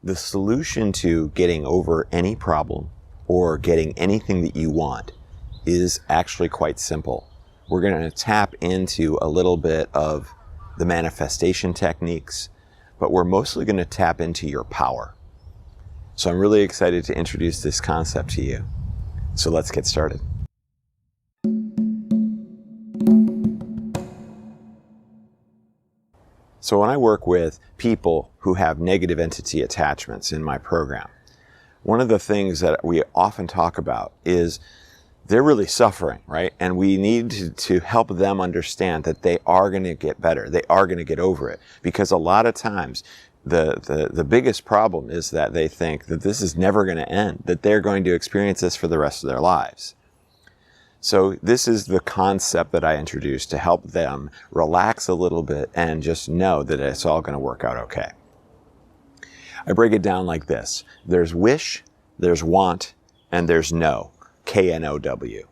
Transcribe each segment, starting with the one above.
The solution to getting over any problem or getting anything that you want is actually quite simple. We're going to tap into a little bit of the manifestation techniques, but we're mostly going to tap into your power. So I'm really excited to introduce this concept to you. So let's get started. So when I work with people who have negative entity attachments in my program, one of the things that we often talk about is they're really suffering, right? And we need to help them understand that they are going to get better. They are going to get over it. Because a lot of times, the biggest problem is that they think that this is never going to end, that they're going to experience this for the rest of their lives. So this is the concept that I introduced to help them relax a little bit and just know that it's all going to work out okay. I break it down like this. There's wish, there's want, and there's know. K-N-O-W.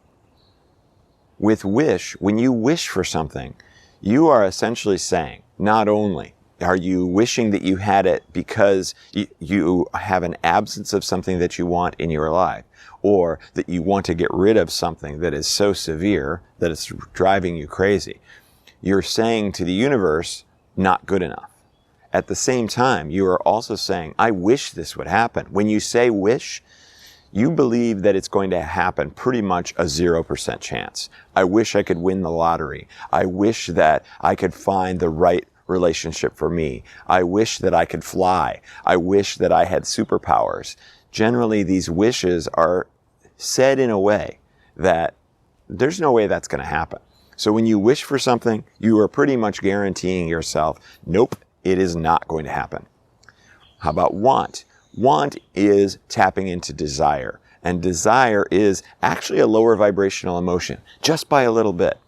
With wish, when you wish for something, you are essentially saying, not only are you wishing that you had it because you have an absence of something that you want in your life, or that you want to get rid of something that is so severe that it's driving you crazy. You're saying to the universe, not good enough. At the same time, you are also saying, I wish this would happen. When you say wish, you believe that it's going to happen pretty much a 0% chance. I wish I could win the lottery. I wish that I could find the right relationship for me. I wish that I could fly. I wish that I had superpowers. Generally, these wishes are said in a way that there's no way that's going to happen. So when you wish for something, you are pretty much guaranteeing yourself, nope, it is not going to happen. How about want? Want is tapping into desire. And desire is actually a lower vibrational emotion, just by a little bit.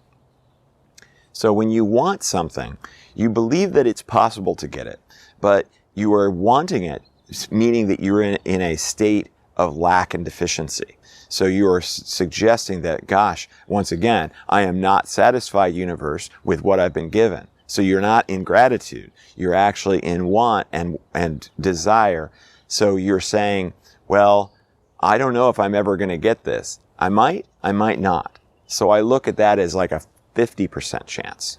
So when you want something, you believe that it's possible to get it, but you are wanting it, meaning that you're in a state of lack and deficiency. So you are suggesting that, gosh, once again, I am not satisfied, universe, with what I've been given. So you're not in gratitude. You're actually in want and desire. So you're saying, well, I don't know if I'm ever going to get this. I might not. So I look at that as like a 50% chance.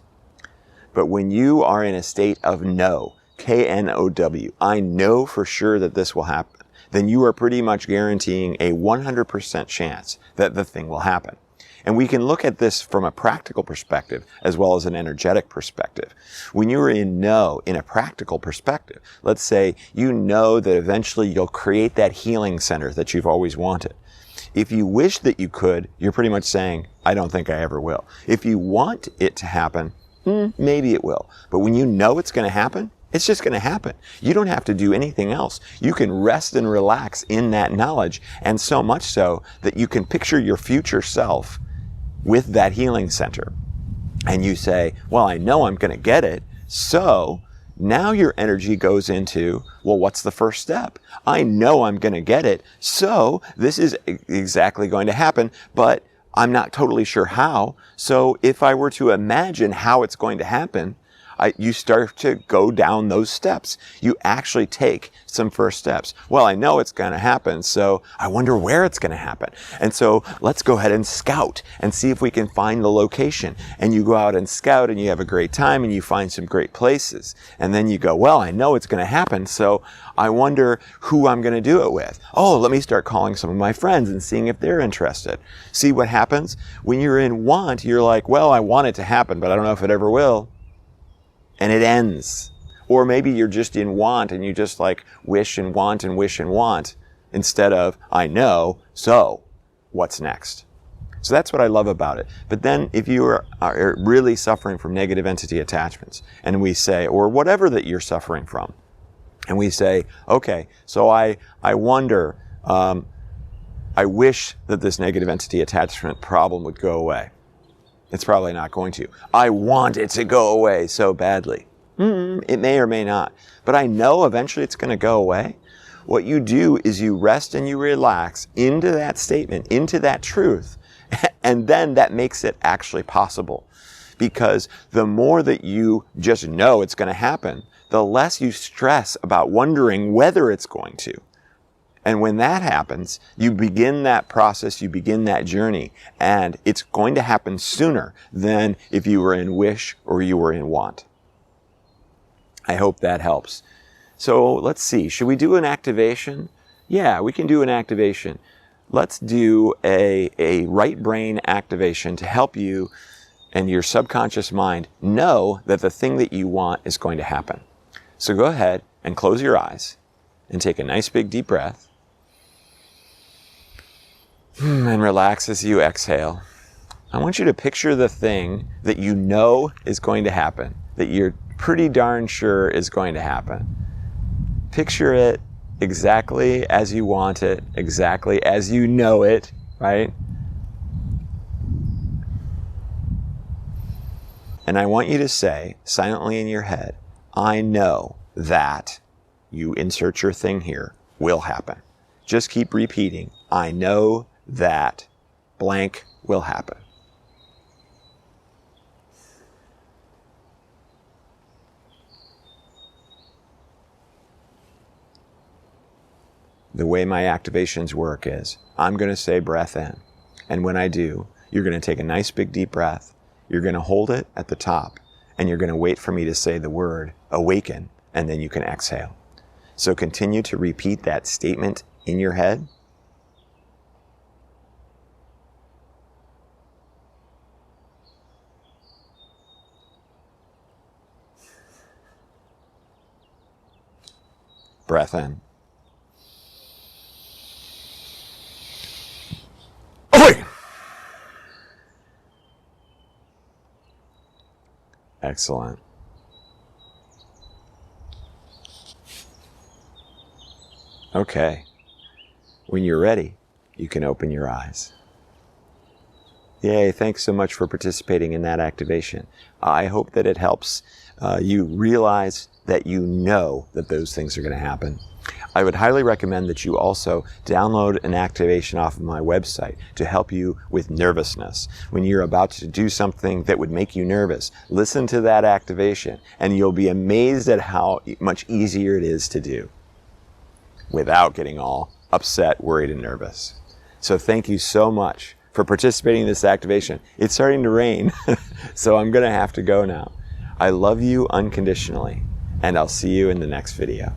But when you are in a state of know, K-N-O-W, I know for sure that this will happen, then you are pretty much guaranteeing a 100% chance that the thing will happen. And we can look at this from a practical perspective as well as an energetic perspective. When you're in know, in a practical perspective, let's say you know that eventually you'll create that healing center that you've always wanted. If you wish that you could, you're pretty much saying, I don't think I ever will. If you want it to happen, maybe it will. But when you know it's going to happen, it's just going to happen. You don't have to do anything else. You can rest and relax in that knowledge, and so much so that you can picture your future self with that healing center. And you say, well, I know I'm going to get it, so now your energy goes into, well, what's the first step? I know I'm going to get it, so this is exactly going to happen, but I'm not totally sure how. So if I were to imagine how it's going to happen, you start to go down those steps. You actually take some first steps. Well, I know it's going to happen, so I wonder where it's going to happen. And so let's go ahead and scout and see if we can find the location. And you go out and scout and you have a great time and you find some great places. And then you go, well, I know it's going to happen, so I wonder who I'm going to do it with. Oh, let me start calling some of my friends and seeing if they're interested. See what happens? When you're in want, you're like, well, I want it to happen, but I don't know if it ever will. And it ends. Or maybe you're just in want and you just like wish and want and wish and want instead of, I know, so what's next? So that's what I love about it. But then if you are really suffering from negative entity attachments, and we say, or whatever that you're suffering from, and we say, okay, so I wonder, I wish that this negative entity attachment problem would go away. It's probably not going to. I want it to go away so badly. It may or may not. But I know eventually it's going to go away. What you do is you rest and you relax into that statement, into that truth. And then that makes it actually possible. Because the more that you just know it's going to happen, the less you stress about wondering whether it's going to. And when that happens, you begin that process, you begin that journey, and it's going to happen sooner than if you were in wish or you were in want. I hope that helps. So let's see, should we do an activation? Yeah, we can do an activation. Let's do a right brain activation to help you and your subconscious mind know that the thing that you want is going to happen. So go ahead and close your eyes and take a nice big deep breath. And relax as you exhale. I want you to picture the thing that you know is going to happen, that you're pretty darn sure is going to happen. Picture it exactly as you want it, exactly as you know it, right? And I want you to say, silently in your head, I know that, you insert your thing here, will happen. Just keep repeating, I know that blank will happen. The way my activations work is, I'm going to say breath in. And when I do, you're going to take a nice big deep breath. You're going to hold it at the top. And you're going to wait for me to say the word awaken. And then you can exhale. So continue to repeat that statement in your head. Breath in. Excellent. Okay. When you're ready, you can open your eyes. Yay, thanks so much for participating in that activation. I hope that it helps you realize that you know that those things are going to happen. I would highly recommend that you also download an activation off of my website to help you with nervousness. When you're about to do something that would make you nervous, listen to that activation and you'll be amazed at how much easier it is to do without getting all upset, worried, and nervous. So thank you so much for participating in this activation. It's starting to rain, so I'm going to have to go now. I love you unconditionally, and I'll see you in the next video.